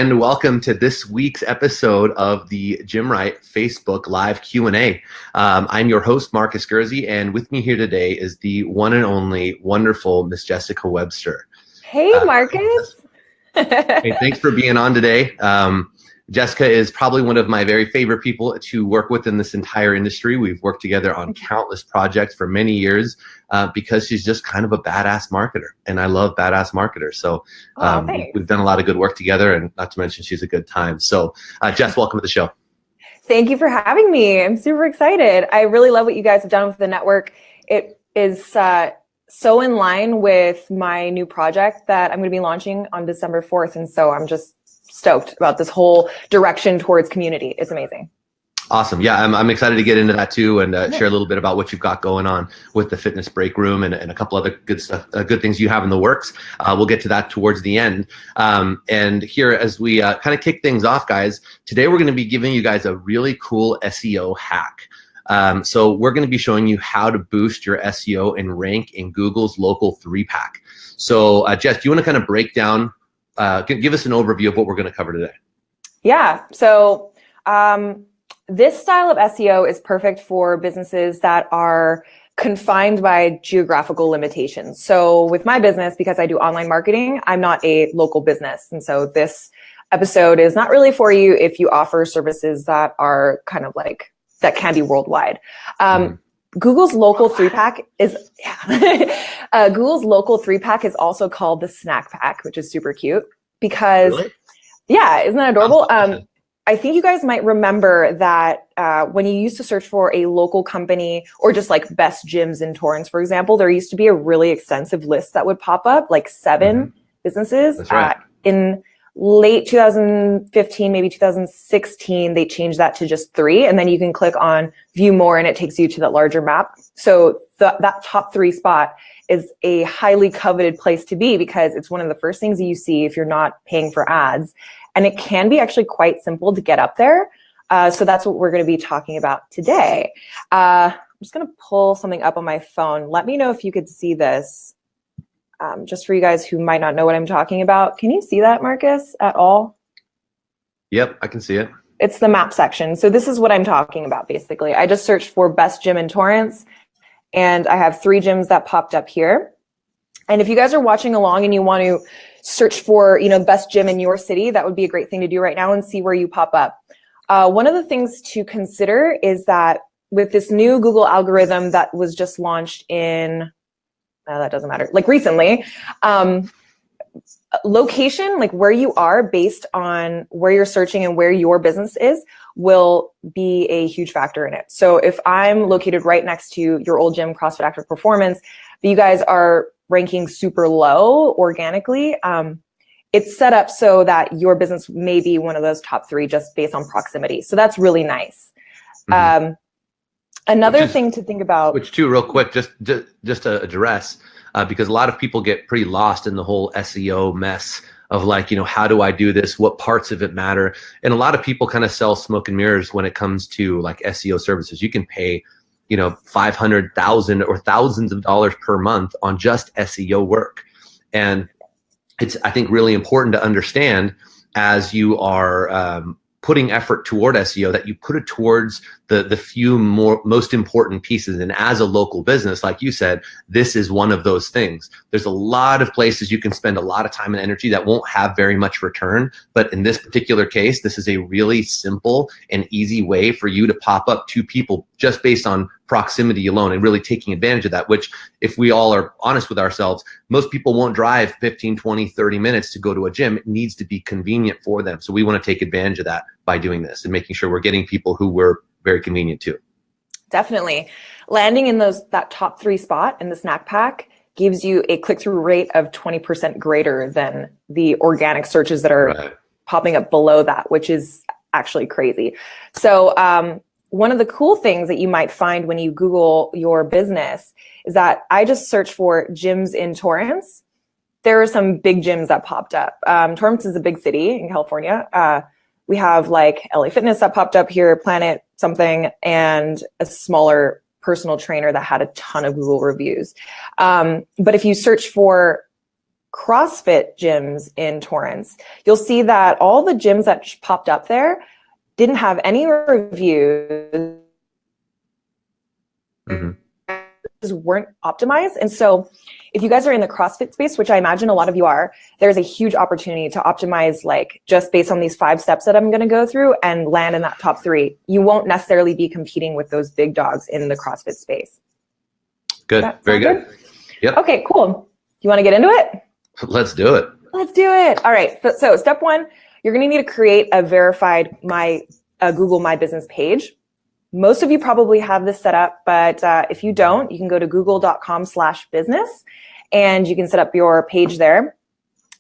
And welcome to this week's episode of the Gymwright Facebook Live Q&A. I'm your host, Marcus Gurzy, and with me here today is the one and only wonderful Miss Jessica Webster. Hey, Marcus. Hey, thanks for being on today. Jessica is probably one of my very favorite people to work with in this entire industry. We've worked together on countless projects for many years because she's just kind of a badass marketer, and I love badass marketers. So we've done a lot of good work together, and not to mention she's a good time. So Jess, welcome to the show. Thank you for having me. I'm super excited. I really love what you guys have done with the network. It is so in line with my new project that I'm going to be launching on December 4th. And so I'm just stoked about this whole direction towards community. It's amazing. Awesome. Yeah, I'm excited to get into that too, and share a little bit about what you've got going on with the fitness break room and a couple other good stuff, good things you have in the works. We'll get to that towards the end. And here, as we kind of kick things off, guys, today we're going to be giving you guys a really cool SEO hack. So we're going to be showing you how to boost your SEO and rank in Google's local 3-pack. So Jess, do you want to kind of break down, give us an overview of what we're going to cover today? Yeah. So this style of SEO is perfect for businesses that are confined by geographical limitations. So with my business, because I do online marketing, I'm not a local business. And so this episode is not really for you if you offer services that are kind of like, that can be worldwide. Google's local 3-pack is, Google's local 3-pack is also called the snack pack, which is super cute because, yeah, isn't that adorable? I think you guys might remember that when you used to search for a local company or just like best gyms in Torrance, for example, there used to be a really extensive list that would pop up, like 7 businesses. That's right. In late 2015, maybe 2016, they changed that to just 3. And then you can click on view more and it takes you to that larger map. So that top 3 spot is a highly coveted place to be because it's one of the first things that you see if you're not paying for ads. And it can be actually quite simple to get up there. So that's what we're going to be talking about today. I'm just going to pull something up on my phone. Let me know if you could see this. Just for you guys who might not know what I'm talking about. Can you see that, Marcus, at all? Yep, I can see it. It's the map section. So this is what I'm talking about, basically. I just searched for best gym in Torrance, and I have 3 gyms that popped up here. And if you guys are watching along and you want to search for, best gym in your city, that would be a great thing to do right now and see where you pop up. One of the things to consider is that with this new Google algorithm that was just launched in that doesn't matter. Like recently, location, like where you are based on where you're searching and where your business is will be a huge factor in it. So if I'm located right next to your old gym, CrossFit Active Performance, but you guys are ranking super low organically, it's set up so that your business may be one of those top 3 just based on proximity. So that's really nice. Another thing to think about. Which too, real quick, just to address, because a lot of people get pretty lost in the whole SEO mess of like, how do I do this? What parts of it matter? And a lot of people kind of sell smoke and mirrors when it comes to like SEO services. You can pay, $500,000 or thousands of dollars per month on just SEO work. And it's, I think, really important to understand as you are putting effort toward SEO that you put it towards the few most important pieces. And as a local business, like you said, this is one of those things. There's a lot of places you can spend a lot of time and energy that won't have very much return. But in this particular case, this is a really simple and easy way for you to pop up to people just based on proximity alone and really taking advantage of that, which if we all are honest with ourselves, most people won't drive 15, 20, 30 minutes to go to a gym. It needs to be convenient for them. So we want to take advantage of that by doing this and making sure we're getting people who we're very convenient to. Definitely. Landing in that top 3 spot in the snack pack gives you a click-through rate of 20% greater than the organic searches that are popping up below that, which is actually crazy. So one of the cool things that you might find when you Google your business is that I just searched for gyms in Torrance. There are some big gyms that popped up. Torrance is a big city in California. We have like LA Fitness that popped up here, Planet something, and a smaller personal trainer that had a ton of Google reviews. But if you search for CrossFit gyms in Torrance, you'll see that all the gyms that popped up there didn't have any reviews, weren't optimized. And so if you guys are in the CrossFit space, which I imagine a lot of you are, there's a huge opportunity to optimize, like, just based on these 5 steps that I'm going to go through and land in that top 3. You won't necessarily be competing with those big dogs in the CrossFit space. Good. Very good. Yep. Okay, cool. You want to get into it? Let's do it. Let's do it. All right. So step 1, you're going to need to create a verified Google My Business page. Most of you probably have this set up, but if you don't, you can go to google.com/business and you can set up your page there.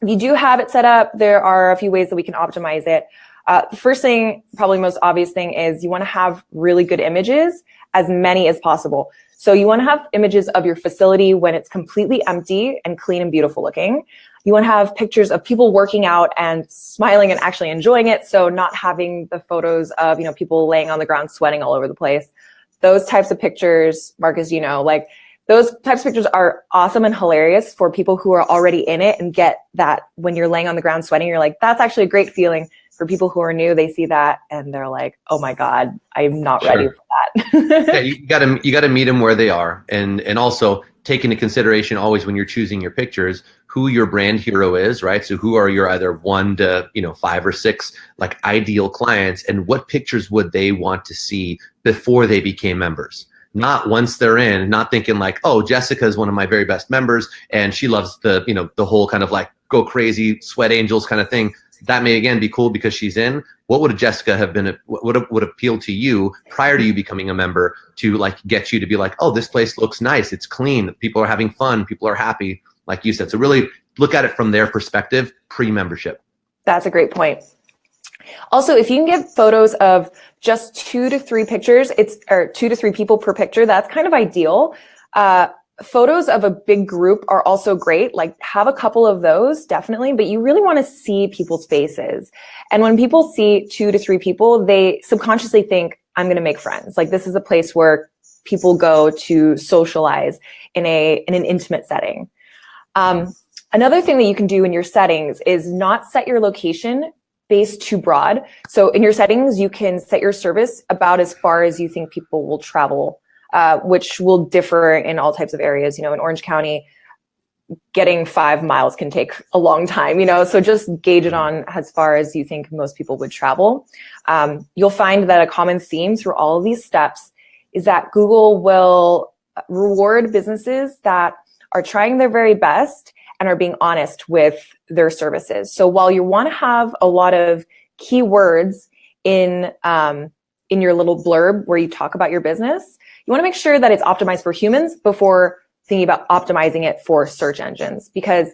If you do have it set up, there are a few ways that we can optimize it. The first thing, probably most obvious thing, is you want to have really good images, as many as possible. So you want to have images of your facility when it's completely empty and clean and beautiful looking. You want to have pictures of people working out and smiling and actually enjoying it. So not having the photos of, people laying on the ground sweating all over the place. Those types of pictures, Marcus, those types of pictures are awesome and hilarious for people who are already in it and get that when you're laying on the ground sweating, you're like, that's actually a great feeling. For people who are new, they see that and they're like, oh my God, I'm not ready for that. Yeah, you gotta meet them where they are. And also take into consideration always when you're choosing your pictures, who your brand hero is, right? So who are your either 1 to 5 or 6 like ideal clients, and what pictures would they want to see before they became members? Not once they're in, not thinking like, oh, Jessica is one of my very best members and she loves the whole kind of like go crazy sweat angels kind of thing. That may again be cool because she's in. What would Jessica have been? Would appeal to you prior to you becoming a member to like get you to be like, oh, this place looks nice, it's clean, people are having fun, people are happy, like you said. So really look at it from their perspective pre-membership. That's a great point. Also, if you can get photos of just 2 to 3 pictures, or 2 to 3 people per picture, that's kind of ideal. Photos of a big group are also great. Like, have a couple of those, definitely, but you really want to see people's faces. And when people see 2 to 3 people, they subconsciously think, I'm going to make friends. Like, this is a place where people go to socialize in an intimate setting. Another thing that you can do in your settings is not set your location base too broad. So in your settings, you can set your service about as far as you think people will travel, which will differ in all types of areas. In Orange County, getting 5 miles can take a long time, so just gauge it on as far as you think most people would travel. You'll find that a common theme through all of these steps is that Google will reward businesses that are trying their very best and are being honest with their services. So while you want to have a lot of keywords in your little blurb where you talk about your business, you want to make sure that it's optimized for humans before thinking about optimizing it for search engines. Because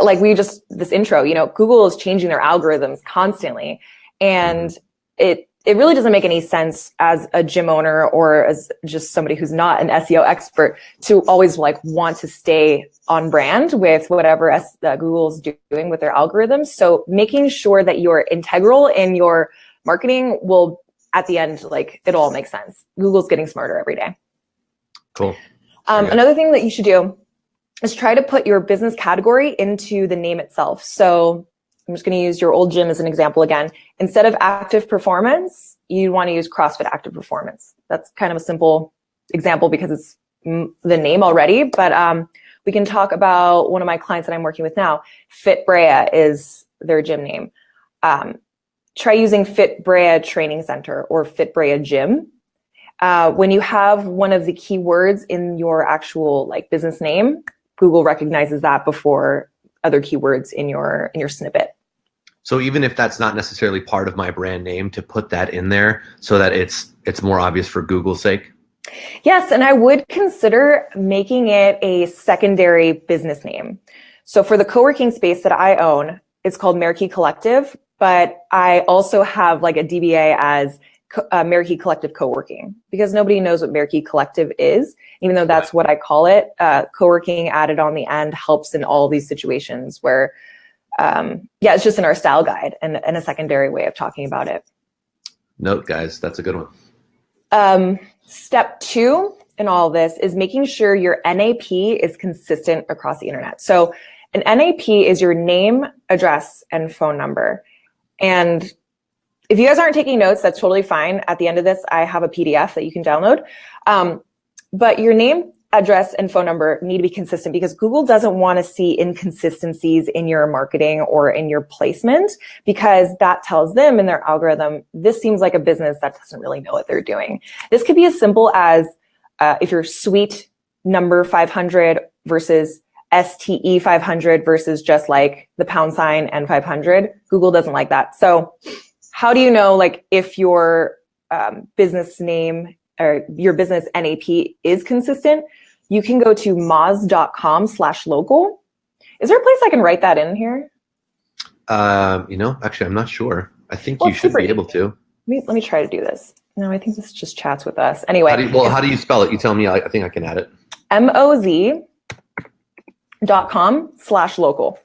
like this intro, Google is changing their algorithms constantly. And it really doesn't make any sense as a gym owner or as just somebody who's not an SEO expert to always want to stay on brand with whatever Google's doing with their algorithms. So making sure that you're integral in your marketing will, at the end, it all makes sense. Google's getting smarter every day. Cool. Another thing that you should do is try to put your business category into the name itself. So I'm just going to use your old gym as an example again. Instead of active performance, you want to use CrossFit Active Performance. That's kind of a simple example because it's the name already, but we can talk about one of my clients that I'm working with now. Fit Brea is their gym name. Try using Fit Brea Training Center or Fit Brea Gym. When you have one of the keywords in your actual business name, Google recognizes that before other keywords in your snippet. So even if that's not necessarily part of my brand name, to put that in there so that it's more obvious for Google's sake? Yes, and I would consider making it a secondary business name. So for the co-working space that I own, it's called Meraki Collective, but I also have a DBA as Meraki Collective Co-working because nobody knows what Meraki Collective is, even though that's what I call it. Co-working added on the end helps in all these situations where, it's just in our style guide and a secondary way of talking about it. Note, guys, that's a good one. Step 2 in all of this is making sure your NAP is consistent across the internet. So An NAP is your name, address, and phone number. And if you guys aren't taking notes, that's totally fine. At the end of this, I have a PDF that you can download. But your name, address, and phone number need to be consistent because Google doesn't want to see inconsistencies in your marketing or in your placement, because that tells them in their algorithm, this seems like a business that doesn't really know what they're doing. This could be as simple as if you're suite number 500 versus STE 500 versus just like the # and 500. Google doesn't like that. So how do you know like if your business name or your business NAP is consistent? You can go to moz.com/local. Is there a place I can write that in here? Actually, I'm not sure. I think you should be able to. Let me try to do this. No, I think this just chats with us. Anyway. How do you spell it? You tell me. I think I can add it. moz.com/local.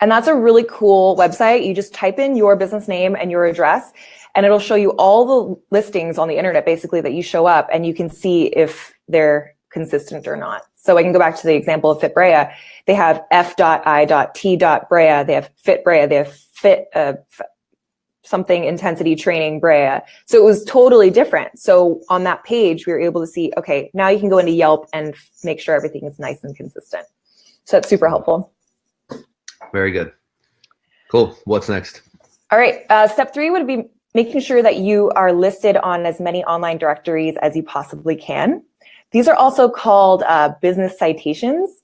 And that's a really cool website. You just type in your business name and your address, and it'll show you all the listings on the internet basically that you show up, and you can see if they're consistent or not. So I can go back to the example of Fit Brea. They have f.i.t.brea. They have Fit Brea. They have Fit something intensity training Brea. So it was totally different. So on that page, we were able to see, okay, now you can go into Yelp and make sure everything is nice and consistent. So that's super helpful. Very good. Cool. What's next? All right. Step 3 would be making sure that you are listed on as many online directories as you possibly can. These are also called business citations.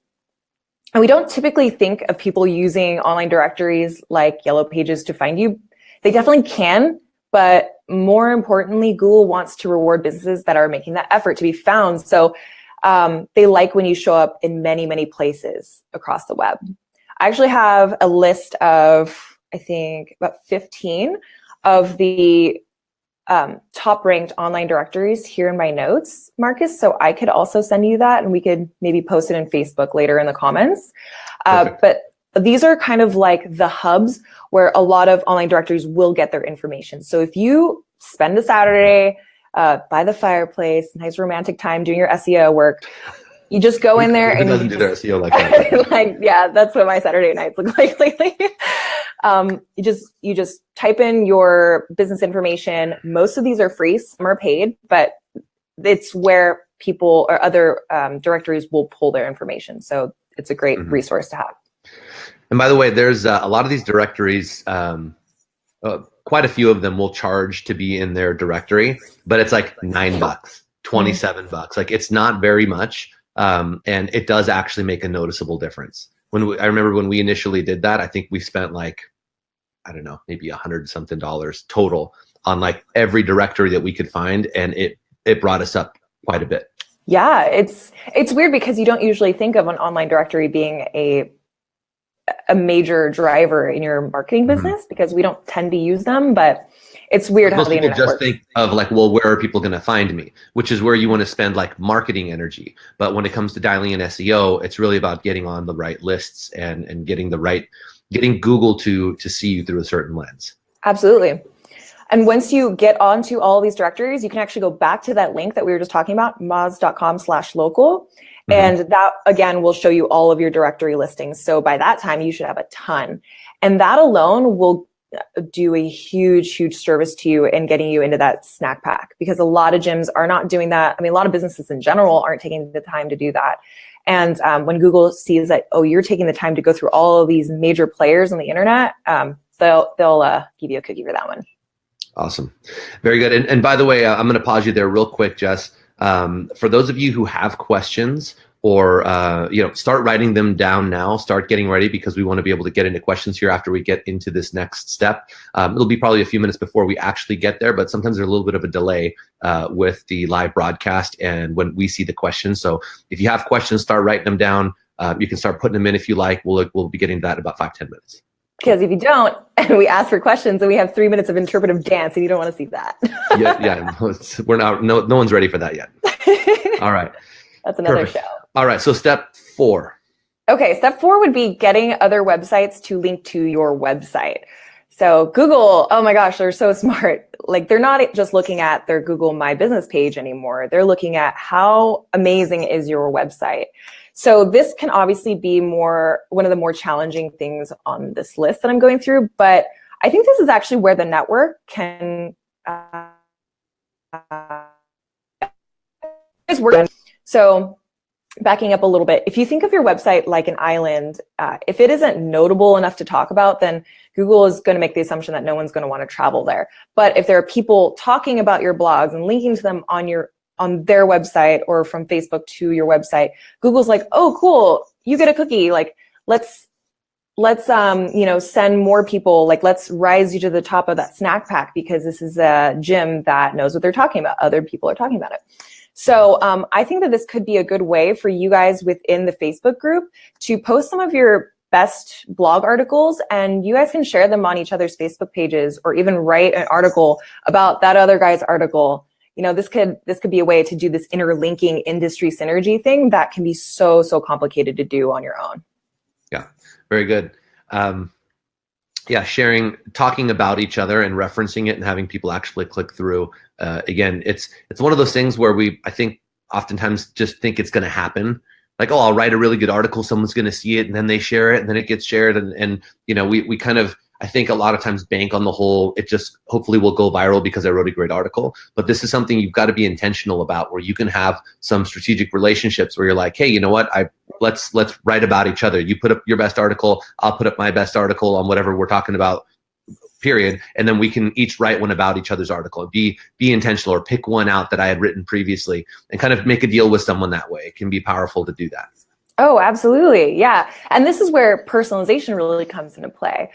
And we don't typically think of people using online directories like Yellow Pages to find you. They definitely can, but more importantly, Google wants to reward businesses that are making that effort to be found. So they like when you show up in many, many places across the web. I actually have a list of, I think, about 15 of the top ranked online directories here in my notes, Marcus. So I could also send you that and we could maybe post it in Facebook later in the comments. But these are kind of like the hubs where a lot of online directories will get their information. So if you spend a Saturday by the fireplace, nice romantic time doing your SEO work, you just go in there and doesn't do their SEO like that. like, yeah, that's what my Saturday nights look like lately. You just type in your business information. Most of these are free, some are paid, but it's where people or other directories will pull their information. So it's a great resource to have. And by the way, there's a lot of these directories, quite a few of them will charge to be in their directory, but it's like $9, $27. Like it's not very much. And it does actually make a noticeable difference. I remember when we initially did that, I think we spent like, I don't know, maybe $100-something total on like every directory that we could find. And it brought us up quite a bit. Yeah, it's weird because you don't usually think of an online directory being a major driver in your marketing business because we don't tend to use them, but it's weird how the internet works. Most people just think of like, well, where are people going to find me? Which is where you want to spend like marketing energy. But when it comes to dialing in SEO, it's really about getting on the right lists and getting Google to see you through a certain lens. Absolutely. And once you get onto all these directories, you can actually go back to that link that we were just talking about, moz.com/local. And that, again, will show you all of your directory listings. So by that time, you should have a ton. And that alone will do a huge, huge service to you in getting you into that snack pack, because a lot of gyms are not doing that. I mean, a lot of businesses in general aren't taking the time to do that. And when Google sees that, oh, you're taking the time to go through all of these major players on the internet, they'll give you a cookie for that one. Awesome. Very good. And by the way, I'm going to pause you there real quick, Jess. For those of you who have questions or, start writing them down now, start getting ready, because we want to be able to get into questions here after we get into this next step. It'll be probably a few minutes before we actually get there, but sometimes there's a little bit of a delay with the live broadcast and when we see the questions. So if you have questions, start writing them down. You can start putting them in if you like. We'll be getting to that in about 5-10 minutes. Because if you don't, and we ask for questions, and we have 3 minutes of interpretive dance, and you don't want to see that. yeah, we're not. No one's ready for that yet. All right, that's another show. All right, so step 4. Okay, step 4 would be getting other websites to link to your website. So Google, oh my gosh, they're so smart. Like, they're not just looking at their Google My Business page anymore. They're looking at how amazing is your website. So this can obviously be one of the more challenging things on this list that I'm going through, but I think this is actually where the network can is working. So backing up a little bit, if you think of your website like an island, if it isn't notable enough to talk about, then Google is going to make the assumption that no one's going to want to travel there. But if there are people talking about your blogs and linking to them on their website or from Facebook to your website, Google's like, oh, cool, you get a cookie. Like, let's send more people, like, let's rise you to the top of that snack pack because this is a gym that knows what they're talking about. Other people are talking about it. So I think that this could be a good way for you guys within the Facebook group to post some of your best blog articles, and you guys can share them on each other's Facebook pages, or even write an article about that other guy's article. This could be a way to do this interlinking industry synergy thing that can be so complicated to do on your own. Yeah, very good. Sharing, talking about each other and referencing it and having people actually click through. Again, it's one of those things where I think oftentimes just think it's going to happen. Like, oh, I'll write a really good article, someone's going to see it, and then they share it, and then it gets shared. And we kind of, I think a lot of times bank on the whole, it just hopefully will go viral because I wrote a great article. But this is something you've got to be intentional about, where you can have some strategic relationships where you're like, hey, you know what? Let's write about each other. You put up your best article, I'll put up my best article on whatever we're talking about, period. And then we can each write one about each other's article. Be intentional, or pick one out that I had written previously and kind of make a deal with someone that way. It can be powerful to do that. Oh, absolutely. Yeah. And this is where personalization really comes into play.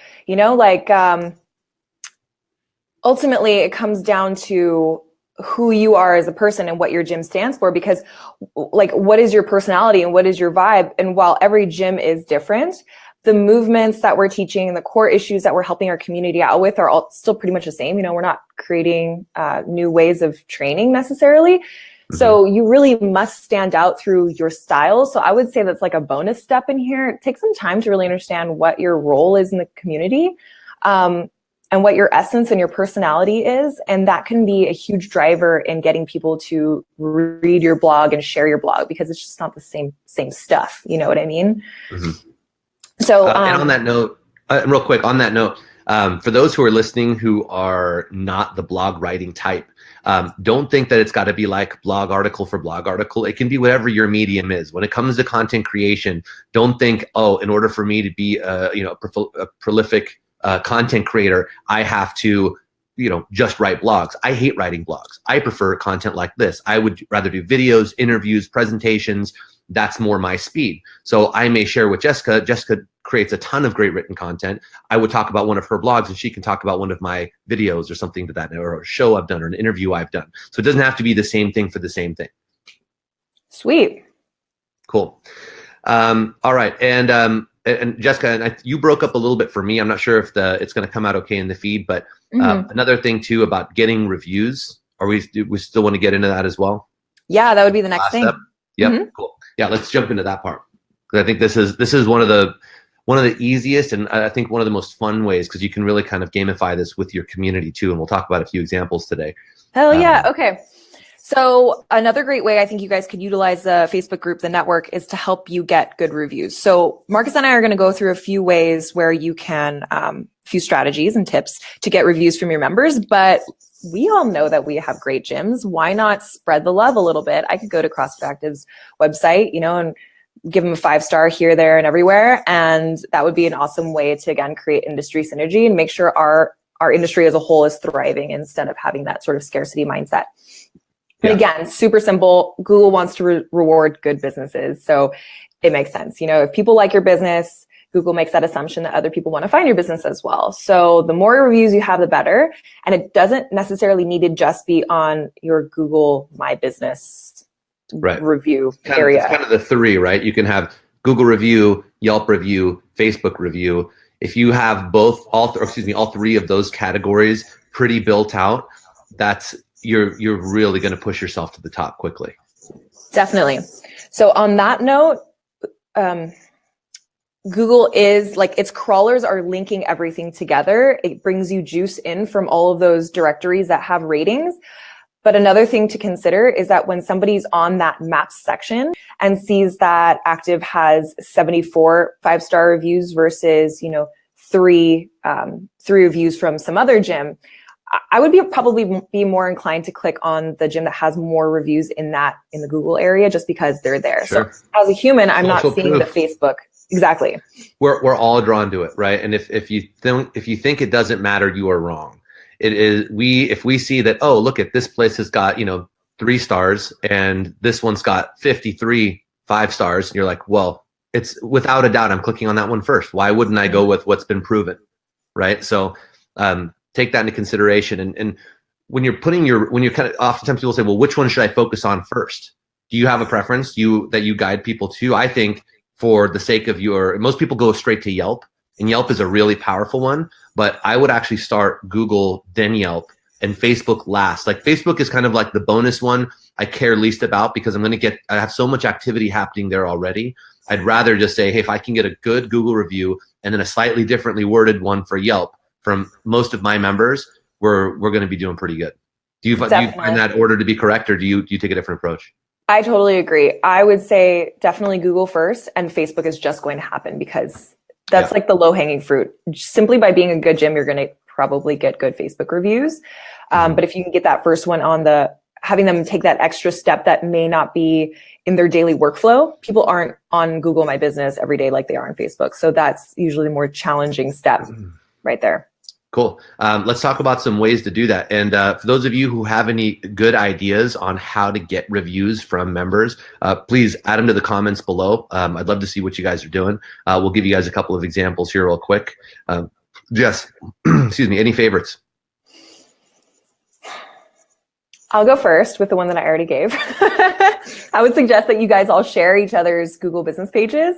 Ultimately it comes down to who you are as a person and what your gym stands for, because what is your personality and what is your vibe? And while every gym is different, the movements that we're teaching, the core issues that we're helping our community out with are all still pretty much the same. We're not creating new ways of training necessarily. So you really must stand out through your style. So I would say that's like a bonus step in here. Take some time to really understand what your role is in the community, and what your essence and your personality is. And that can be a huge driver in getting people to read your blog and share your blog, because it's just not the same stuff. You know what I mean? So, and on that note, real quick, for those who are listening who are not the blog writing type, don't think that it's got to be like blog article for blog article. It can be whatever your medium is. When it comes to content creation, don't think, oh, in order for me to be a prolific content creator, I have to just write blogs. I hate writing blogs. I prefer content like this. I would rather do videos, interviews, presentations. That's more my speed. So I may share with Jessica. Jessica creates a ton of great written content. I would talk about one of her blogs, and she can talk about one of my videos or something to that, or a show I've done, or an interview I've done. So it doesn't have to be the same thing for the same thing. Sweet. Cool. All right. And Jessica, you broke up a little bit for me. I'm not sure if it's going to come out okay in the feed, but another thing too about getting reviews. We still want to get into that as well? Yeah, that would be the next thing. Yep. Cool. Yeah, let's jump into that part, because I think this is one of the easiest, and I think one of the most fun ways, because you can really kind of gamify this with your community too, and we'll talk about a few examples today. Hell yeah. Okay. So another great way I think you guys could utilize the Facebook group, the network, is to help you get good reviews. So Marcus and I are going to go through a few ways where you can, few strategies and tips to get reviews from your members, but we all know that we have great gyms. Why not spread the love a little bit? I could go to CrossFit Active's website, and give them a 5-star here, there, and everywhere. And that would be an awesome way to, again, create industry synergy and make sure our industry as a whole is thriving instead of having that sort of scarcity mindset. And again, super simple. Google wants to reward good businesses. So it makes sense. If people like your business, Google makes that assumption that other people want to find your business as well. So the more reviews you have, the better. And it doesn't necessarily need to just be on your Google My Business review area. It's kind of the three, right? You can have Google review, Yelp review, Facebook review. If you have all three of those categories pretty built out, you're really going to push yourself to the top quickly. Definitely. So on that note, Google is its crawlers are linking everything together. It brings you juice in from all of those directories that have ratings. But another thing to consider is that when somebody's on that maps section and sees that Active has 74 5-star reviews versus, three reviews from some other gym, I would probably be more inclined to click on the gym that has more reviews in the Google area, just because they're there. Sure. So as a human, I'm not Social seeing proof. the Facebook. Exactly. We're all drawn to it, right? And if you think it doesn't matter, you are wrong. It is if we see that, oh, look at this place has got 3 stars and this one's got 53 5 stars, and you're like, well, it's without a doubt I'm clicking on that one first. Why wouldn't I go with what's been proven, right? So take that into consideration. And when you're oftentimes people say, well, which one should I focus on first? Do you have a preference that you guide people to? I think for the sake of most people go straight to Yelp, and Yelp is a really powerful one, but I would actually start Google, then Yelp, and Facebook last. Like Facebook is kind of like the bonus one I care least about, because I have so much activity happening there already. I'd rather just say, hey, if I can get a good Google review and then a slightly differently worded one for Yelp from most of my members, we're going to be doing pretty good. Do you find that order to be correct, or do you take a different approach? I totally agree. I would say definitely Google first, and Facebook is just going to happen because that's like the low-hanging fruit. Simply by being a good gym, you're going to probably get good Facebook reviews. But if you can get that first one having them take that extra step that may not be in their daily workflow. People aren't on Google My Business every day like they are on Facebook. So that's usually the more challenging step right there. Cool. Let's talk about some ways to do that. And for those of you who have any good ideas on how to get reviews from members, please add them to the comments below. I'd love to see what you guys are doing. We'll give you guys a couple of examples here real quick. Jess, excuse me, any favorites? I'll go first with the one that I already gave. I would suggest that you guys all share each other's Google business pages.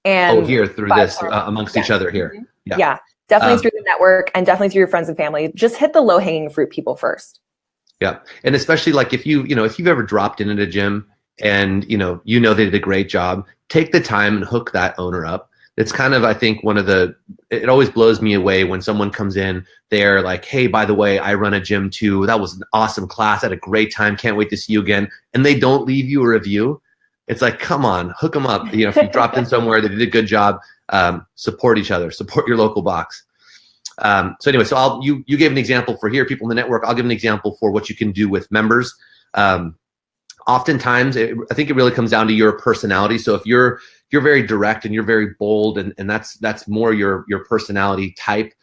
And here through this amongst each other here. Yeah. Definitely through the network, and definitely through your friends and family. Just hit the low-hanging fruit people first. Yeah. And especially like if you've ever dropped in at a gym and they did a great job, take the time and hook that owner up. It's kind of, I think, it always blows me away when someone comes in, they're like, hey, by the way, I run a gym too. That was an awesome class. I had a great time. Can't wait to see you again. And they don't leave you a review. It's like, come on, hook them up. If you dropped in somewhere, they did a good job. Support each other, support your local box. So anyway, so you gave an example for here, people in the network. I'll give an example for what you can do with members. Oftentimes, I think it really comes down to your personality. So if you're very direct and you're very bold, and that's more your personality type,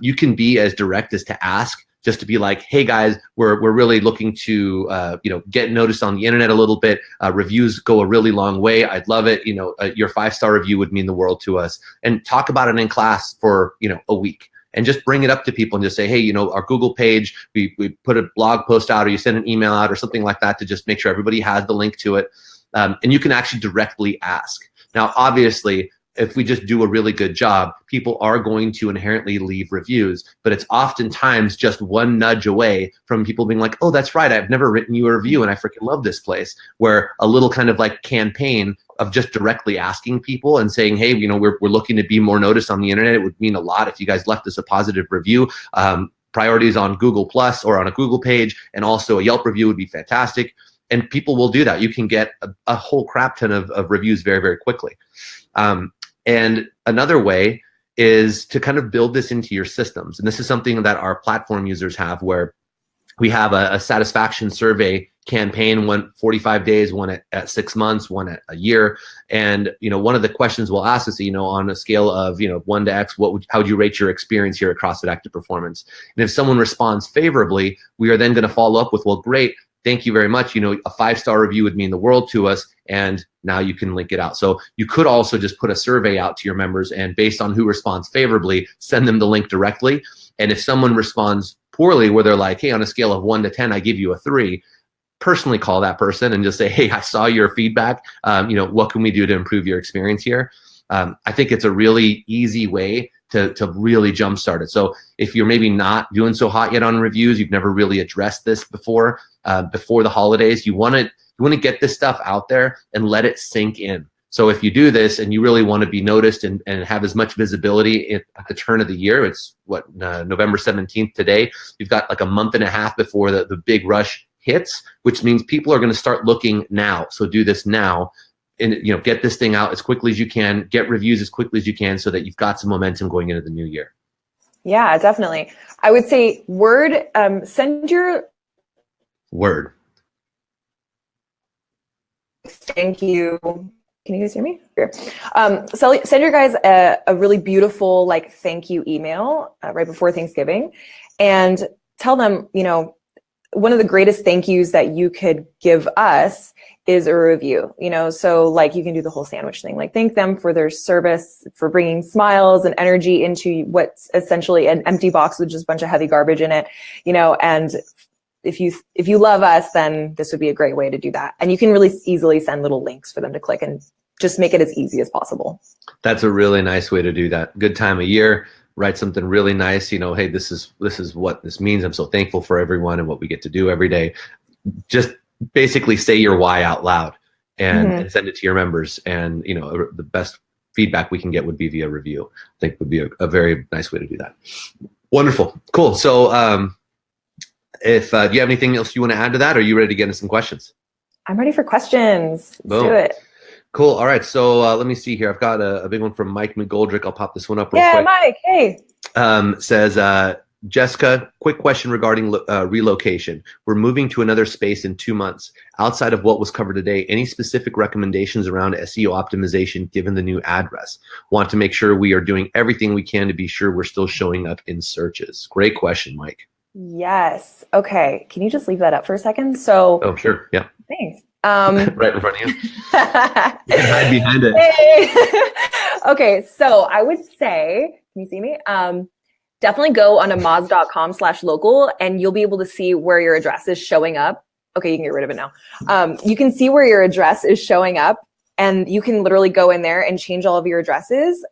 you can be as direct as to ask, just to be like, hey guys, we're really looking to get noticed on the internet a little bit. Reviews go a really long way. I'd love it. Your 5-star review would mean the world to us. And talk about it in class for a week. And just bring it up to people and just say, hey, our Google page, we put a blog post out, or you send an email out or something like that, to just make sure everybody has the link to it. And you can actually directly ask. Now, obviously, if we just do a really good job, people are going to inherently leave reviews, but it's oftentimes just one nudge away from people being like, oh, that's right, I've never written you a review and I freaking love this place. Where a little kind of like campaign of just directly asking people and saying, hey, we're looking to be more noticed on the internet. It would mean a lot if you guys left us a positive review. Priorities on Google Plus or on a Google page, and also a Yelp review would be fantastic. And people will do that. You can get a whole crap ton of reviews very, very quickly. And another way is to kind of build this into your systems. And this is something that our platform users have, where we have a satisfaction survey campaign, one 45 days, one at 6 months, one at a year. And, one of the questions we'll ask is, on a scale of, 1 to X, how would you rate your experience here at CrossFit Active Performance? And if someone responds favorably, we are then going to follow up with, well, great. Thank you very much. A 5-star review would mean the world to us. And now you can link it out. So you could also just put a survey out to your members, and based on who responds favorably, send them the link directly. And if someone responds poorly, where they're like, hey, on a scale of 1 to 10, I give you a 3, personally call that person and just say, hey, I saw your feedback. What can we do to improve your experience here? I think it's a really easy way to really jumpstart it. So if you're maybe not doing so hot yet on reviews, you've never really addressed this before the holidays, you want to get this stuff out there and let it sink in. So if you do this and you really want to be noticed and have as much visibility at the turn of the year, it's November 17th today. You've got like a month and a half before the big rush hits, which means people are going to start looking now. So do this now, and get this thing out as quickly as you can, get reviews as quickly as you can, so that you've got some momentum going into the new year. Yeah, definitely. I would say Word, send your Word. Thank you. Can you guys hear me? Here. So send your guys a really beautiful thank you email right before Thanksgiving, and tell them, one of the greatest thank yous that you could give us is a review. So you can do the whole sandwich thing, thank them for their service, for bringing smiles and energy into what's essentially an empty box with just a bunch of heavy garbage in it, and if you love us, then this would be a great way to do that. And you can really easily send little links for them to click and just make it as easy as possible. That's a really nice way to do that. Good time of year. Write something really nice. Hey, this is what this means. I'm so thankful for everyone and what we get to do every day. Just basically say your why out loud and send it to your members. And the best feedback we can get would be via review. I think would be a very nice way to do that. Wonderful. Cool. So if do you have anything else you want to add to that? Or are you ready to get into some questions? I'm ready for questions. Let's do it. Cool. All right. So let me see here. I've got a big one from Mike McGoldrick. I'll pop this one up real quick. Yeah, Mike. Hey. Says, Jessica, quick question regarding relocation. We're moving to another space in 2 months. Outside of what was covered today, any specific recommendations around SEO optimization given the new address? Want to make sure we are doing everything we can to be sure we're still showing up in searches. Great question, Mike. Yes. Okay. Can you just leave that up for a second? So. Oh, sure. Yeah. Thanks. Right in front of you. You can hide behind it. Hey. Okay. So I would say, can you see me? Definitely go on to moz.com/local and you'll be able to see where your address is showing up. Okay. You can get rid of it now. You can see where your address is showing up and you can literally go in there and change all of your addresses.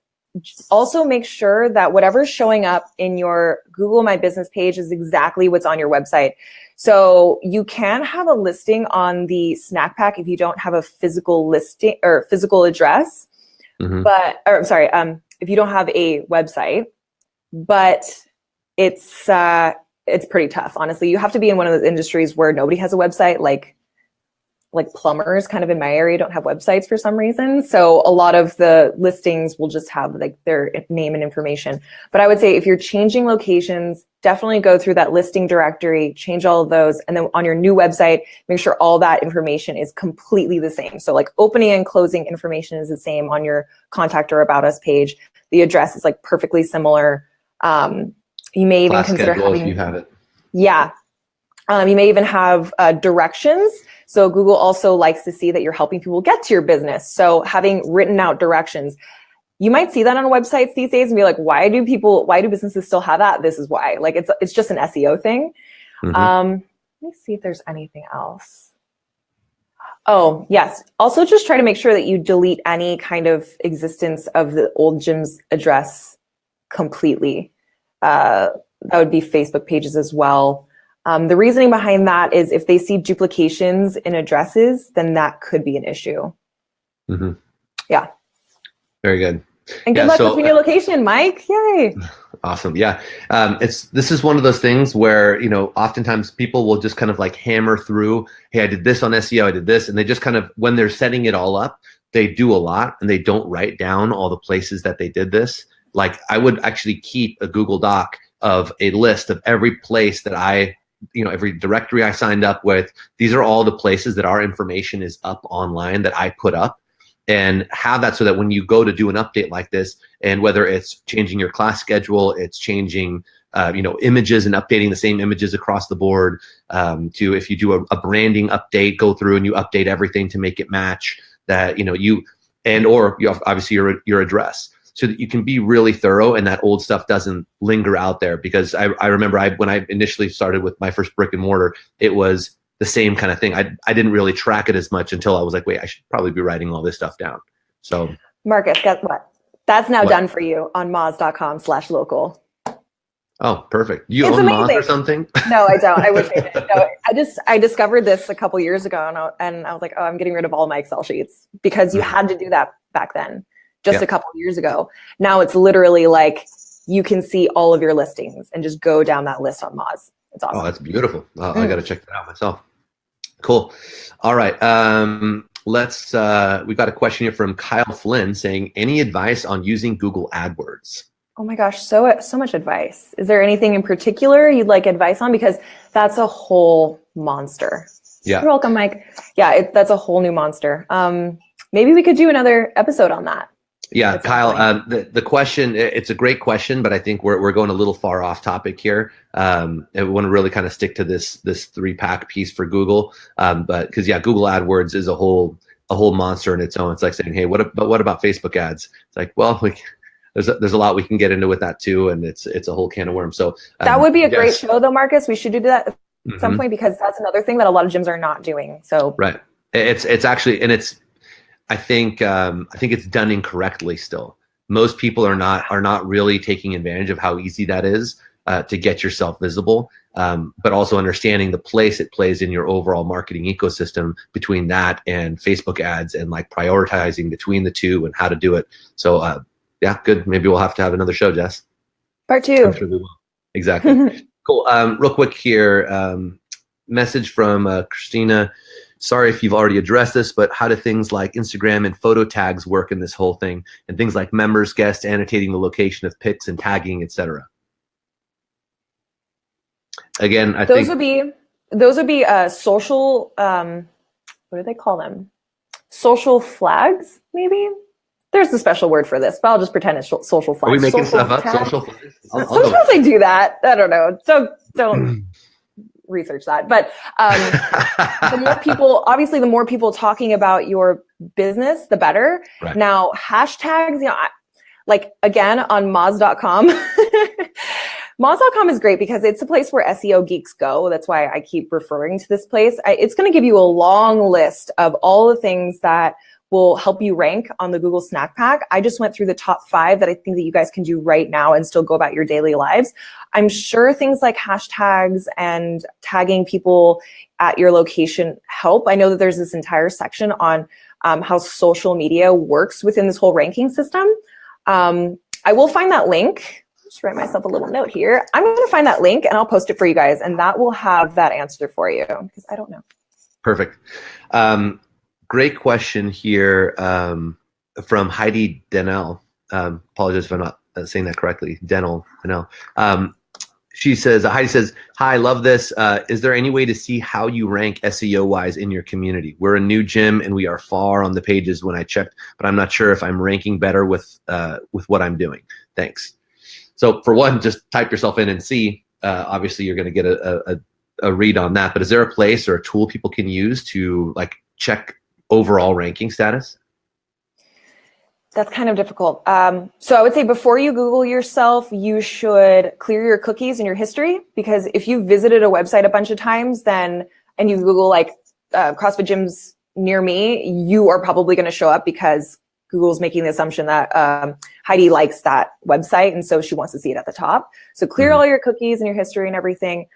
Also make sure that whatever's showing up in your Google My Business page is exactly what's on your website. So you can have a listing on the snack pack if you don't have a physical listing or physical address, if you don't have a website, but it's pretty tough. Honestly, you have to be in one of those industries where nobody has a website, like plumbers kind of in my area don't have websites for some reason. So a lot of the listings will just have their name and information. But I would say if you're changing locations, definitely go through that listing directory, change all of those. And then on your new website, make sure all that information is completely the same. So opening and closing information is the same on your contact or about us page. The address is perfectly similar. You may even consider having, if you have it. Yeah. You may even have directions. So Google also likes to see that you're helping people get to your business. So having written out directions, you might see that on websites these days and be like, why do businesses still have that? This is why. It's just an SEO thing. Let me see if there's anything else. Oh, yes. Also just try to make sure that you delete any kind of existence of the old gym's address completely. That would be Facebook pages as well. The reasoning behind that is if they see duplications in addresses, then that could be an issue. Yeah. Very good. And good luck with your location, Mike. Yay. Awesome. Yeah. This is one of those things where, oftentimes people will just kind of hammer through, hey, I did this on SEO, I did this. And they just kind of, when they're setting it all up, they do a lot and they don't write down all the places that they did this. I would actually keep a Google Doc of a list of every place that every directory I signed up with. These are all the places that our information is up online that I put up, and have that so that when you go to do an update like this, and whether it's changing your class schedule, it's changing images and updating the same images across the board, to if you do a branding update, go through and you update everything to make it match that, or you have obviously your address, so that you can be really thorough and that old stuff doesn't linger out there. Because I remember when I initially started with my first brick and mortar, it was the same kind of thing. I didn't really track it as much until I was like, wait, I should probably be writing all this stuff down. So Marcus, guess what? That's now done for you on moz.com/local. Oh, perfect. You own Moz or something? No, I don't. I wish I did. No, I discovered this a couple years ago, and I was like, oh, I'm getting rid of all my Excel sheets, because you had to do that back then. Just a couple years ago. Now it's literally you can see all of your listings and just go down that list on Moz. It's awesome. Oh, that's beautiful. I got to check that out myself. Cool. All right. We've got a question here from Kyle Flynn saying, any advice on using Google AdWords? Oh my gosh, so much advice. Is there anything in particular you'd like advice on? Because that's a whole monster. Yeah. You're welcome, Mike. Yeah, that's a whole new monster. Maybe we could do another episode on that. Yeah, Kyle, the question, it's a great question, but I think we're going a little far off topic here. I want to really kind of stick to this 3-pack piece for Google. But because Google AdWords is a whole monster in its own. It's like saying, hey, what about Facebook ads? It's like, well, there's a lot we can get into with that too, and it's a whole can of worms. So that would be a great show though, Marcus. We should do that at some point, because that's another thing that a lot of gyms are not doing. So right. It's actually, and I think it's done incorrectly still. Most people are not really taking advantage of how easy that is to get yourself visible, but also understanding the place it plays in your overall marketing ecosystem between that and Facebook ads, and like prioritizing between the two and how to do it. So good. Maybe we'll have to have another show, Jess. Part 2. I'm sure we will. Exactly. Cool. Real quick here, message from Christina. Sorry if you've already addressed this, but how do things like Instagram and photo tags work in this whole thing? And things like members, guests, annotating the location of pics and tagging, etc. Again, I think those would be social. What do they call them? Social flags, maybe. There's a special word for this, but I'll just pretend it's social flags. Are we making social stuff up? tag? Social flags? Sometimes I do that. I don't know. Don't research that. But the more people talking about your business, the better. Right. Now, hashtags, like again on Moz.com. Moz.com is great because it's a place where SEO geeks go. That's why I keep referring to this place. It's going to give you a long list of all the things that will help you rank on the Google Snack Pack. I just went through the top 5 that I think that you guys can do right now and still go about your daily lives. I'm sure things like hashtags and tagging people at your location help. I know that there's this entire section on how social media works within this whole ranking system. I will find that link. Just write myself a little note here. I'm going to find that link and I'll post it for you guys, and that will have that answer for you, because I don't know. Perfect. Great question here from Heidi Denell. Apologize if I'm not saying that correctly. Denell. She says, Heidi says, hi, love this. Is there any way to see how you rank SEO wise in your community? We're a new gym and we are far on the pages when I checked, but I'm not sure if I'm ranking better with what I'm doing. Thanks. So for one, just type yourself in and see. Obviously, you're going to get a read on that. But is there a place or a tool people can use to like check overall ranking status? That's kind of difficult. So I would say before you Google yourself, you should clear your cookies and your history, because if you visited a website a bunch of times and you Google like CrossFit gyms near me, you are probably going to show up because Google's making the assumption that Heidi likes that website, and so she wants to see it at the top. So clear all your cookies and your history and everything.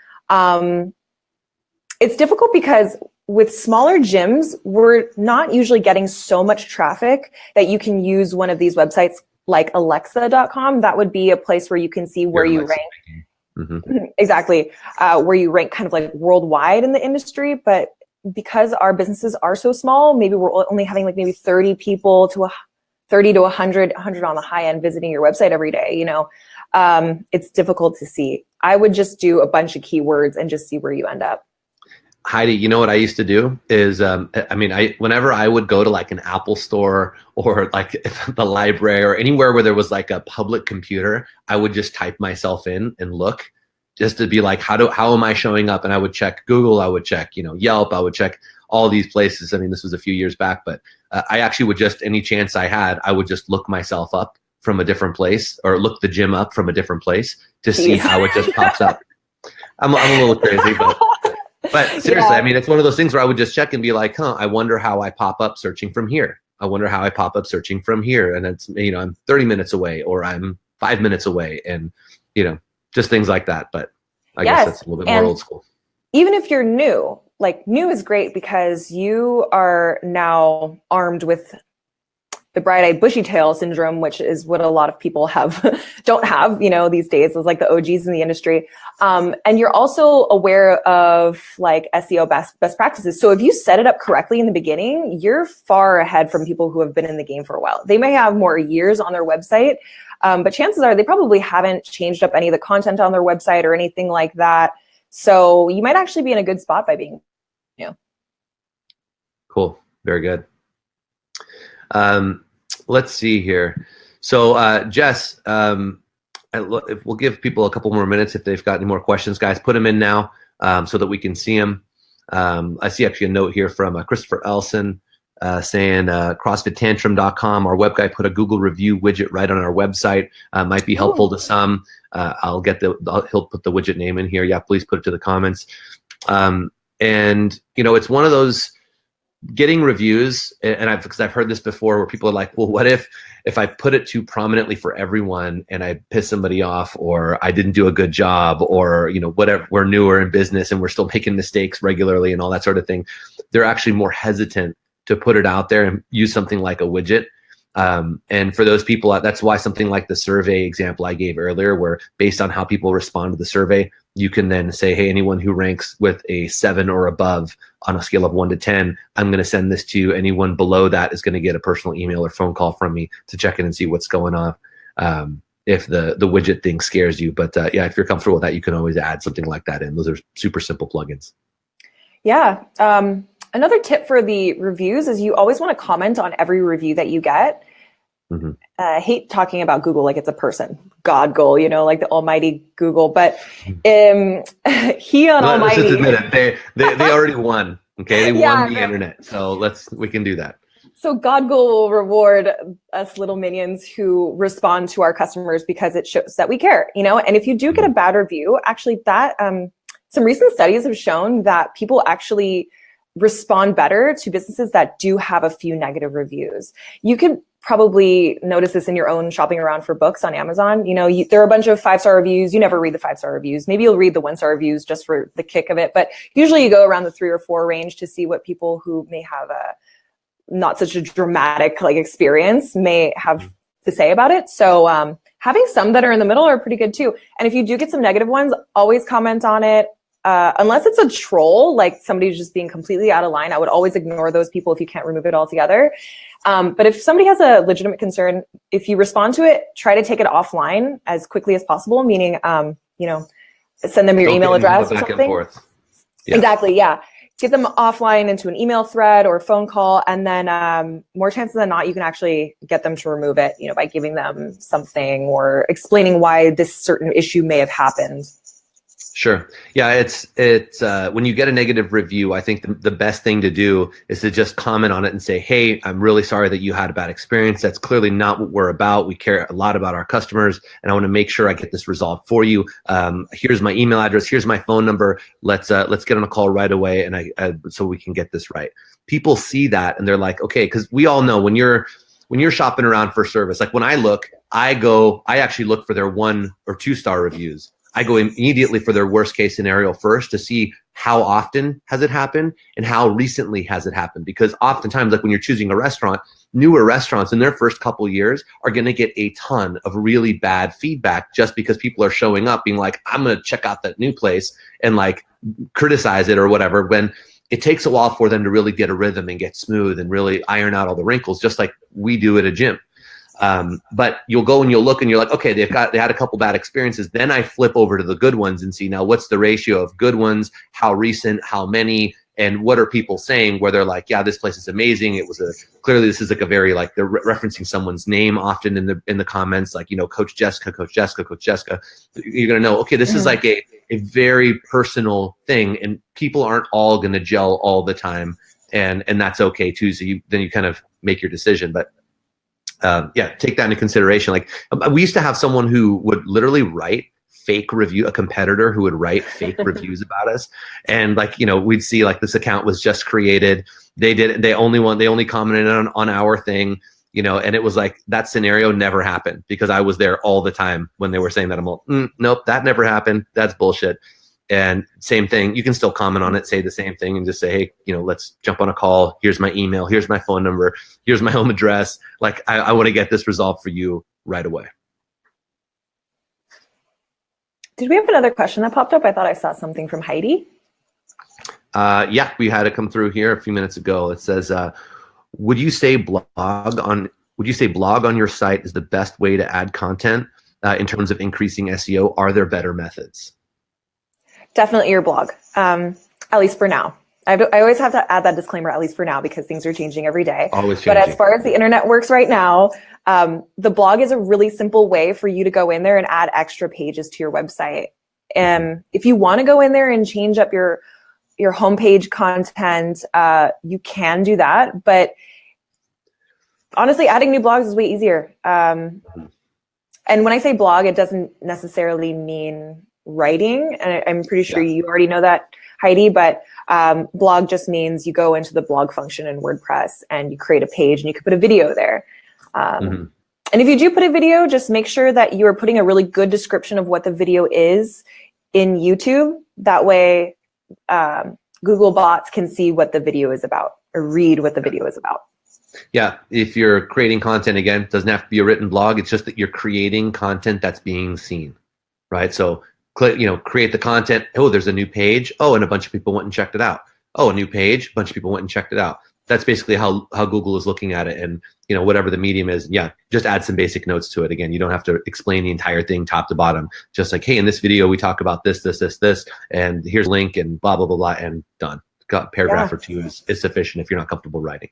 It's difficult because with smaller gyms, we're not usually getting so much traffic that you can use one of these websites like Alexa.com. That would be a place where you can see where you rank. Exactly. Where you rank kind of like worldwide in the industry. But because our businesses are so small, maybe we're only having like maybe 30 people to 30 to 100 on the high end visiting your website every day. It's difficult to see. I would just do a bunch of keywords and just see where you end up. Heidi, you know what I used to do is, whenever I would go to like an Apple store or like the library or anywhere where there was like a public computer, I would just type myself in and look just to be like, how am I showing up? And I would check Google, I would check, Yelp, I would check all these places. I mean, this was a few years back, but I actually would just, any chance I had, I would just look myself up from a different place or look the gym up from a different place to see how it just pops up. I'm a little crazy, but seriously, I mean, it's one of those things where I would just check and be like, I wonder how I pop up searching from here. I wonder how I pop up searching from here. And it's, I'm 30 minutes away or I'm 5 minutes away and, just things like that. But I guess that's a little bit more old school. Even if you're new, like new is great because you are now armed with the bright-eyed bushy-tail syndrome, which is what a lot of people don't have, these days. It's like the OGs in the industry. And you're also aware of like SEO best practices. So if you set it up correctly in the beginning, you're far ahead from people who have been in the game for a while. They may have more years on their website, but chances are they probably haven't changed up any of the content on their website or anything like that. So you might actually be in a good spot by being new. Cool. Very good. Let's see here. So, Jess, we'll give people a couple more minutes if they've got any more questions, guys. Put them in now so that we can see them. I see actually a note here from Christopher Elson saying CrossFitTantrum.com. Our web guy put a Google review widget right on our website. Might be helpful to some. He'll put the widget name in here. Yeah, please put it to the comments. And it's one of those. Getting reviews, and because I've heard this before, where people are like, well, what if I put it too prominently for everyone and I piss somebody off, or I didn't do a good job, or whatever, we're newer in business and we're still making mistakes regularly and all that sort of thing. They're actually more hesitant to put it out there and use something like a widget. And for those people, that's why something like the survey example I gave earlier, where based on how people respond to the survey, you can then say, hey, anyone who ranks with a 7 or above on a scale of 1 to 10, I'm going to send this to you. Anyone below that is going to get a personal email or phone call from me to check in and see what's going on. If the widget thing scares you. But yeah, if you're comfortable with that, you can always add something like that in. Those are super simple plugins. Yeah. Another tip for the reviews is you always want to comment on every review that you get. Mm-hmm. I hate talking about Google like it's a person, God goal, like the almighty Google, but he on almighty. Let's just admit it. They already won. Okay, they won the internet. So we can do that. So God goal will reward us little minions who respond to our customers because it shows that we care, and if you do get a bad review, actually that some recent studies have shown that people actually respond better to businesses that do have a few negative reviews. You can probably notice this in your own shopping around for books on Amazon. There are a bunch of 5-star reviews. You never read the 5-star reviews. Maybe you'll read the 1-star reviews just for the kick of it. But usually you go around the 3 or 4 range to see what people who may have a not such a dramatic experience may have to say about it. So having some that are in the middle are pretty good too. And if you do get some negative ones, always comment on it. Unless it's a troll, like somebody who's just being completely out of line, I would always ignore those people if you can't remove it altogether. But if somebody has a legitimate concern, if you respond to it, try to take it offline as quickly as possible, meaning, send them your email address or something. Yeah. Exactly, yeah. Get them offline into an email thread or a phone call, and then more chances than not, you can actually get them to remove it, by giving them something or explaining why this certain issue may have happened. Sure. Yeah, it's when you get a negative review, I think the best thing to do is to just comment on it and say, hey, I'm really sorry that you had a bad experience. That's clearly not what we're about. We care a lot about our customers, and I want to make sure I get this resolved for you. Here's my email address. Here's my phone number. Let's get on a call right away, and so we can get this right. People see that and they're like, okay, because we all know when you're shopping around for service, like when I actually look for their 1 or 2-star reviews. I go immediately for their worst case scenario first to see how often has it happened and how recently has it happened. Because oftentimes, like when you're choosing a restaurant, newer restaurants in their first couple years are going to get a ton of really bad feedback just because people are showing up being like, I'm going to check out that new place and like criticize it or whatever, when it takes a while for them to really get a rhythm and get smooth and really iron out all the wrinkles, just like we do at a gym. But you'll go and you'll look and you're like, okay, they had a couple bad experiences. Then I flip over to the good ones and see now what's the ratio of good ones, how recent, how many, and what are people saying where they're like, yeah, this place is amazing. Clearly this is like a very like they're referencing someone's name often in the comments, like, Coach Jessica. You're going to know, okay, this is like a very personal thing, and people aren't all going to gel all the time. And that's okay too. So then you kind of make your decision, but take that into consideration. Like we used to have someone who would literally write fake review, a competitor who would write fake reviews about us. And like, we'd see like this account was just created. They only commented on our thing, and it was like that scenario never happened because I was there all the time when they were saying that. I'm like, nope, that never happened. That's bullshit. And same thing, you can still comment on it, say the same thing, and just say, hey, let's jump on a call. Here's my email. Here's my phone number. Here's my home address. Like, I want to get this resolved for you right away. Did we have another question that popped up? I thought I saw something from Heidi. Yeah, we had it come through here a few minutes ago. It says, would you say blog on your site is the best way to add content in terms of increasing SEO? Are there better methods? Definitely your blog, at least for now. I always have to add that disclaimer, at least for now, because things are changing every day. Always changing. But as far as the internet works right now, the blog is a really simple way for you to go in there and add extra pages to your website. And if you want to go in there and change up your homepage content, you can do that. But honestly, adding new blogs is way easier. And when I say blog, it doesn't necessarily mean writing. And I'm pretty sure you already know that, Heidi, but blog just means you go into the blog function in WordPress and you create a page and you can put a video there. And if you do put a video, just make sure that you are putting a really good description of what the video is in YouTube. That way, Google bots can see what the video is about or read what the video is about. Yeah, if you're creating content, again, it doesn't have to be a written blog. It's just that you're creating content that's being seen, right? So, create the content. Oh, there's a new page. Oh, and a bunch of people went and checked it out. Oh, a new page. A bunch of people went and checked it out. That's basically how Google is looking at it. And, whatever the medium is, just add some basic notes to it. Again, you don't have to explain the entire thing top to bottom. Just like, hey, in this video, we talk about this, and here's a link and blah, blah, blah, blah, and done. Got a paragraph or two is sufficient if you're not comfortable writing.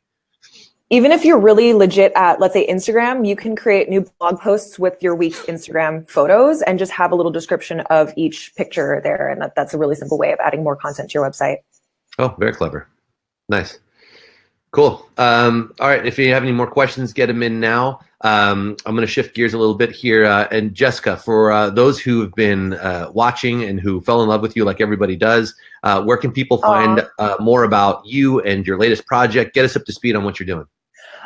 Even if you're really legit at, let's say, Instagram, you can create new blog posts with your week's Instagram photos and just have a little description of each picture there. And that's a really simple way of adding more content to your website. Oh, very clever. Nice. Cool. All right. If you have any more questions, get them in now. I'm going to shift gears a little bit here. And Jessica, for those who have been watching and who fell in love with you like everybody does, where can people find more about you and your latest project? Get us up to speed on what you're doing.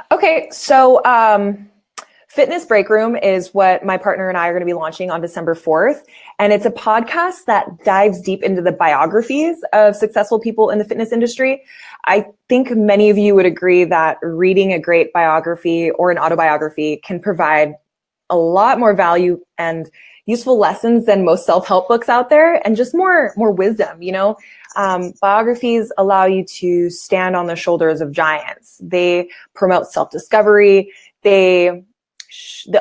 Okay, so Fitness Break Room is what my partner and I are going to be launching on December 4th. And it's a podcast that dives deep into the biographies of successful people in the fitness industry. I think many of you would agree that reading a great biography or an autobiography can provide a lot more value and useful lessons than most self-help books out there, and just more wisdom, biographies allow you to stand on the shoulders of giants. They promote self-discovery. They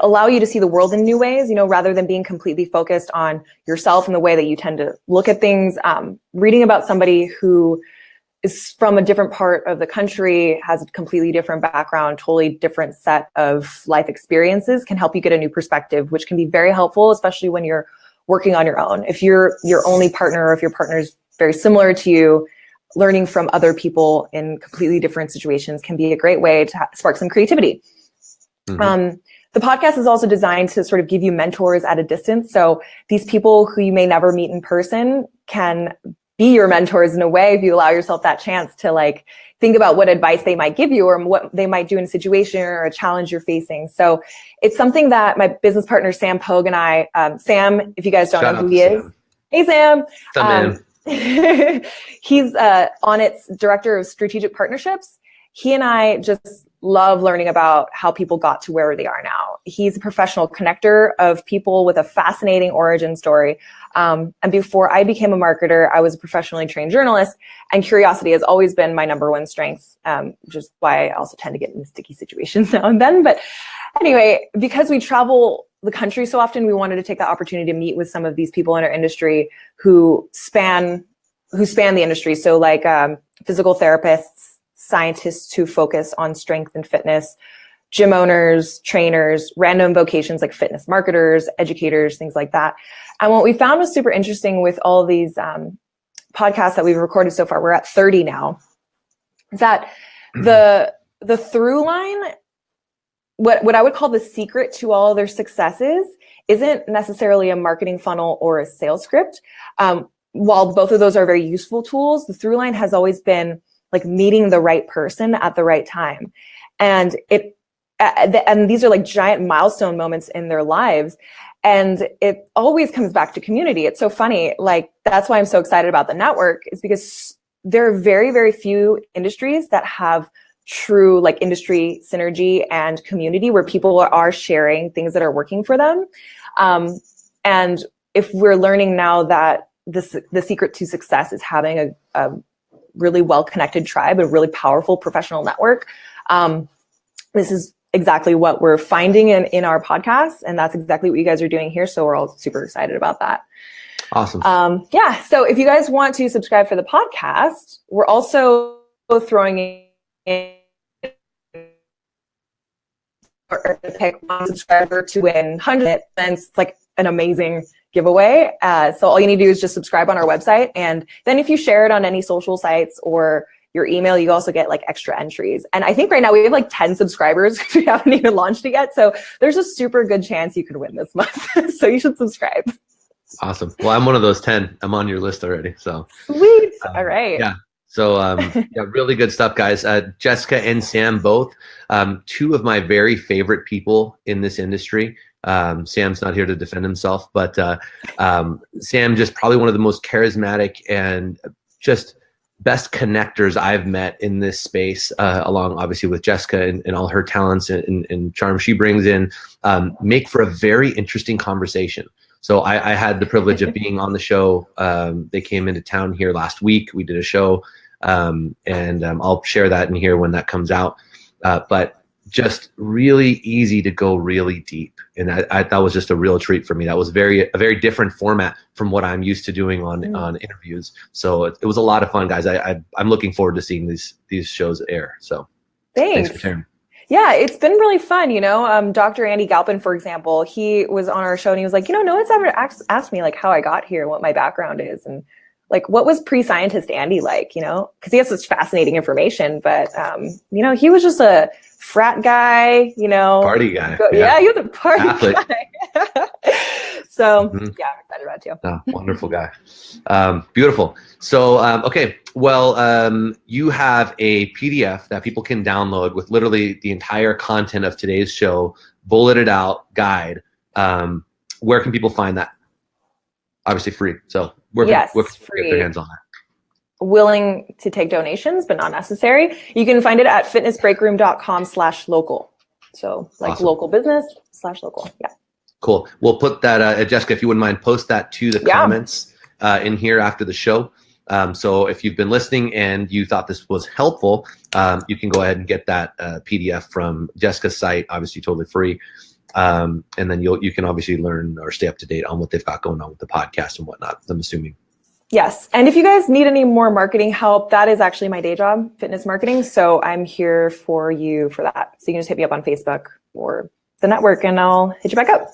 allow you to see the world in new ways, rather than being completely focused on yourself and the way that you tend to look at things. Reading about somebody who is from a different part of the country, has a completely different background, totally different set of life experiences, can help you get a new perspective, which can be very helpful, especially when you're working on your own. If you're your only partner, or if your partner's very similar to you, learning from other people in completely different situations can be a great way to spark some creativity. The podcast is also designed to sort of give you mentors at a distance. So these people who you may never meet in person can be your mentors in a way, if you allow yourself that chance to think about what advice they might give you or what they might do in a situation or a challenge you're facing. So it's something that my business partner, Sam Pogue, and I, Sam, if you guys don't know who he is. Hey, Sam. What's up, man? He's Onnit's director of strategic partnerships. He and I just love learning about how people got to where they are now. He's a professional connector of people with a fascinating origin story. And before I became a marketer, I was a professionally trained journalist, and curiosity has always been my number one strength, which is why I also tend to get in sticky situations now and then. But anyway, because we travel the country so often, we wanted to take the opportunity to meet with some of these people in our industry who span the industry. So physical therapists, scientists who focus on strength and fitness, gym owners, trainers, random vocations like fitness marketers, educators, things like that. And what we found was super interesting with all of these podcasts that we've recorded so far, we're at 30 now, is that the through line, what I would call the secret to all of their successes, isn't necessarily a marketing funnel or a sales script. While both of those are very useful tools, the through line has always been meeting the right person at the right time. And these are giant milestone moments in their lives. And it always comes back to community. It's so funny. Like, that's why I'm so excited about the network, is because there are very, very few industries that have true like industry synergy and community where people are sharing things that are working for them. And if we're learning now that the secret to success is having a really well-connected tribe, a really powerful professional network, this is exactly what we're finding in our podcast. And that's exactly what you guys are doing here. So we're all super excited about that. Awesome. Yeah. So if you guys want to subscribe for the podcast, we're also throwing in or pick one subscriber to win 100. Then it's like an amazing giveaway. So all you need to do is just subscribe on our website. And then if you share it on any social sites or your email, you also get like extra entries. And I think right now we have like 10 subscribers because we haven't even launched it yet. So there's a super good chance you could win this month. So you should subscribe. Awesome. Well, I'm one of those 10. I'm on your list already. So sweet. All right. Yeah. So yeah, really good stuff, guys. Jessica and Sam, both two of my very favorite people in this industry. Sam's not here to defend himself, but Sam, just probably one of the most charismatic and just best connectors I've met in this space, along obviously with Jessica and all her talents and charm she brings in, make for a very interesting conversation. So I had the privilege of being on the show. They came into town here last week. We did a show, and I'll share that in here when that comes out. But just really easy to go really deep. And that was just a real treat for me. That was a very different format from what I'm used to doing on interviews. So it was a lot of fun, guys. I'm looking forward to seeing these shows air. So thanks for sharing. Yeah, it's been really fun. You know, Dr. Andy Galpin, for example, he was on our show and he was like, no one's ever asked me like how I got here and what my background is. And like, what was pre-scientist Andy like, because he has such fascinating information, but, he was just a frat guy, Party guy. Yeah, he was a party guy. So yeah, I'm excited about it too. Oh, wonderful guy. Beautiful. So, okay. Well, you have a PDF that people can download with literally the entire content of today's show, bulleted out guide. Where can people find that? Obviously free. So where can people get their hands on that? Willing to take donations, but not necessary. You can find it at fitnessbreakroom.com/local. So like awesome. Local business /local. Yeah. Cool. We'll put that, Jessica, if you wouldn't mind, post that to the comments in here after the show. So if you've been listening and you thought this was helpful, you can go ahead and get that PDF from Jessica's site, obviously totally free. And then you can obviously learn or stay up to date on what they've got going on with the podcast and whatnot, I'm assuming. Yes. And if you guys need any more marketing help, that is actually my day job, fitness marketing. So I'm here for you for that. So you can just hit me up on Facebook or the network and I'll hit you back up.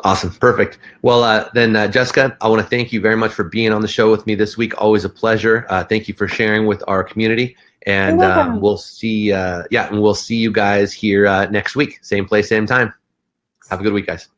Awesome. Perfect. Well, then Jessica, I want to thank you very much for being on the show with me this week. Always a pleasure. Thank you for sharing with our community. And we'll see. We'll see you guys here next week. Same place, same time. Have a good week, guys.